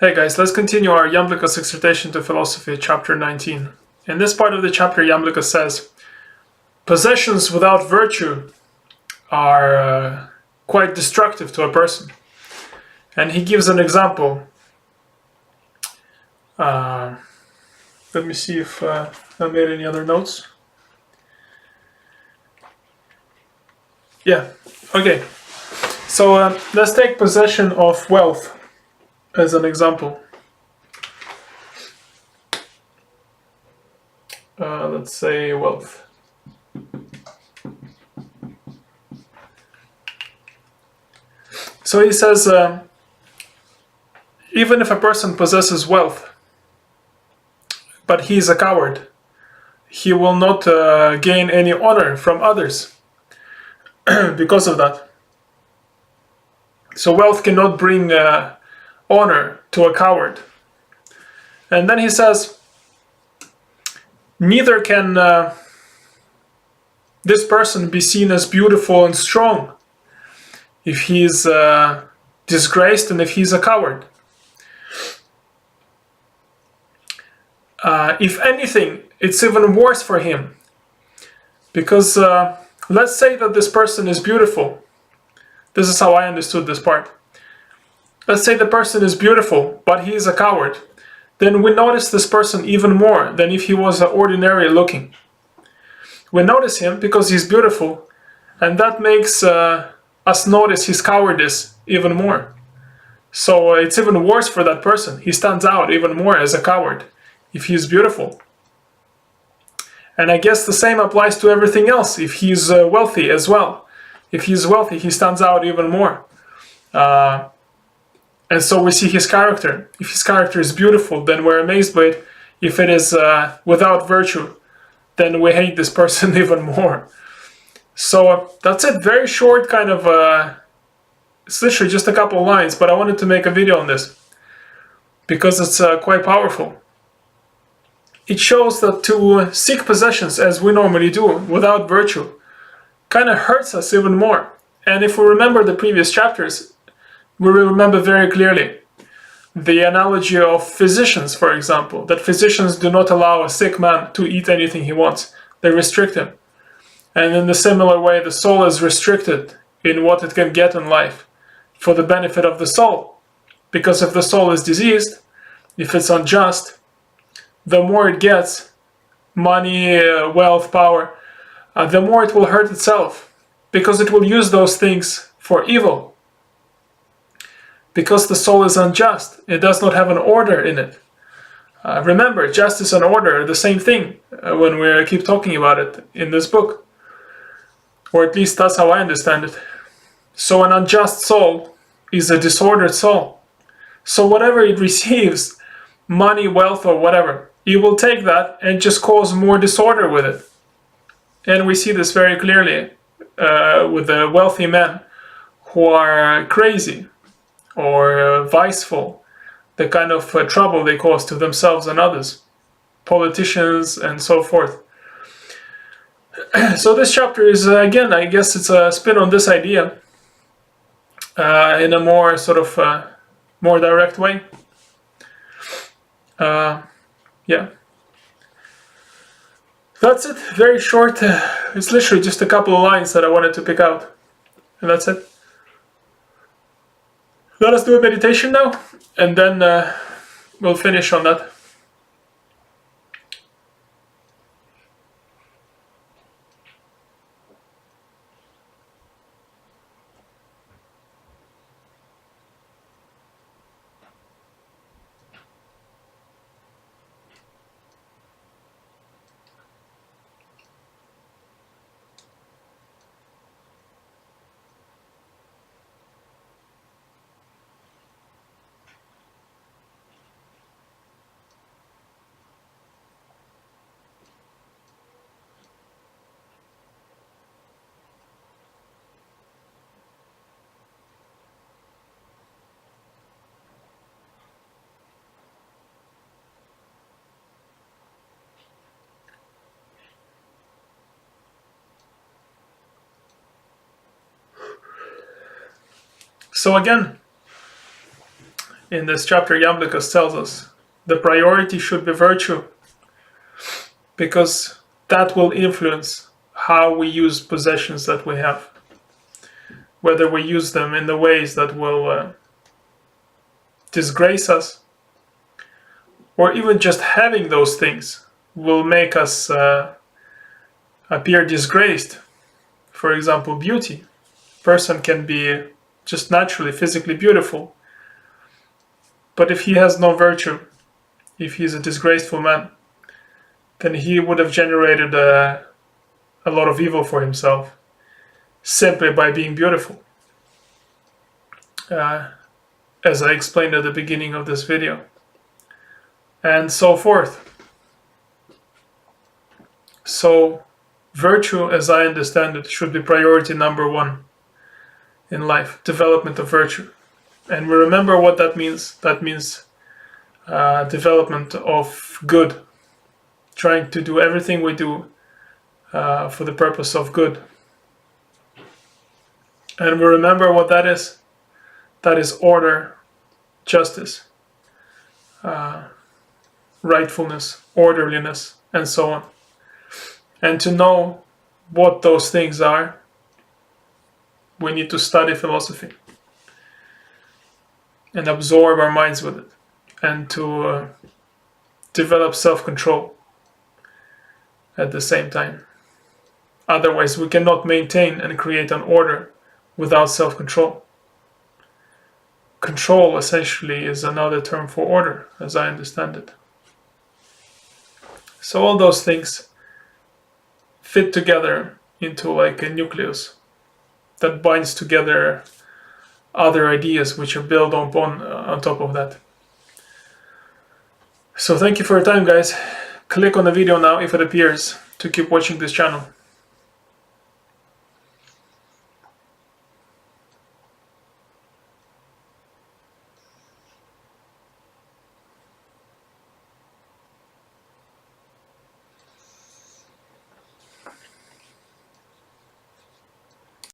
Hey guys, let's continue our Iamblichus Exhortation to Philosophy, chapter 19. In this part of the chapter, Iamblichus says, possessions without virtue are quite destructive to a person. And he gives an example. Let me see if I made any other notes. Yeah, okay. So let's take possession of wealth as an example. Let's say wealth. So he says, even if a person possesses wealth, but he is a coward, he will not gain any honor from others because of that. So wealth cannot bring honor to a coward. And then he says, neither can this person be seen as beautiful and strong if he is disgraced and if he is a coward. If anything, it's even worse for him. Because let's say that this person is beautiful. This is how I understood this part. Let's say the person is beautiful, but he is a coward. Then we notice this person even more than if he was ordinary looking. We notice him because he's beautiful, and that makes us notice his cowardice even more. So it's even worse for that person. He stands out even more as a coward if he's beautiful. And I guess the same applies to everything else if he's wealthy as well. If he's wealthy, he stands out even more. And so we see his character. If his character is beautiful, then we're amazed by it. If it is without virtue, then we hate this person even more. So that's it. Very short kind of, it's literally just a couple of lines, but I wanted to make a video on this because it's quite powerful. It shows that to seek possessions as we normally do without virtue kind of hurts us even more. And if we remember the previous chapters, we will remember very clearly the analogy of physicians, for example, that physicians do not allow a sick man to eat anything he wants. They restrict him. And in the similar way, the soul is restricted in what it can get in life for the benefit of the soul. Because if the soul is diseased, if it's unjust, the more it gets, money, wealth, power, the more it will hurt itself. Because it will use those things for evil. Because the soul is unjust. It does not have an order in it. Remember, justice and order are the same thing when we keep talking about it in this book. Or at least that's how I understand it. So an unjust soul is a disordered soul. So whatever it receives, money, wealth, or whatever, it will take that and just cause more disorder with it. And we see this very clearly with the wealthy men who are crazy or viceful, the kind of trouble they cause to themselves and others, politicians and so forth. So this chapter is, again, I guess it's a spin on this idea in a more sort of more direct way. Yeah. That's it. Very short. It's literally just a couple of lines that I wanted to pick out. And that's it. Let us do a meditation now, and then we'll finish on that. So again, in this chapter, Iamblichus tells us the priority should be virtue, because that will influence how we use possessions that we have. Whether we use them in the ways that will disgrace us, or even just having those things will make us appear disgraced. For example, beauty. A person can be just naturally, physically beautiful, but if he has no virtue, if he's a disgraceful man, then he would have generated a lot of evil for himself simply by being beautiful. As I explained at the beginning of this video. And so forth. So, virtue, as I understand it, should be priority number one in life. Development of virtue. And we remember what that means. That means development of good. Trying to do everything we do for the purpose of good. And we remember what that is. That is order, justice, rightfulness, orderliness, and so on. And to know what those things are, we need to study philosophy and absorb our minds with it, and to develop self-control at the same time. Otherwise, we cannot maintain and create an order without self-control. Control essentially is another term for order, as I understand it. So all those things fit together into like a nucleus that binds together other ideas which are built on top of that. So thank you for your time, guys. Click on the video now if it appears to keep watching this channel.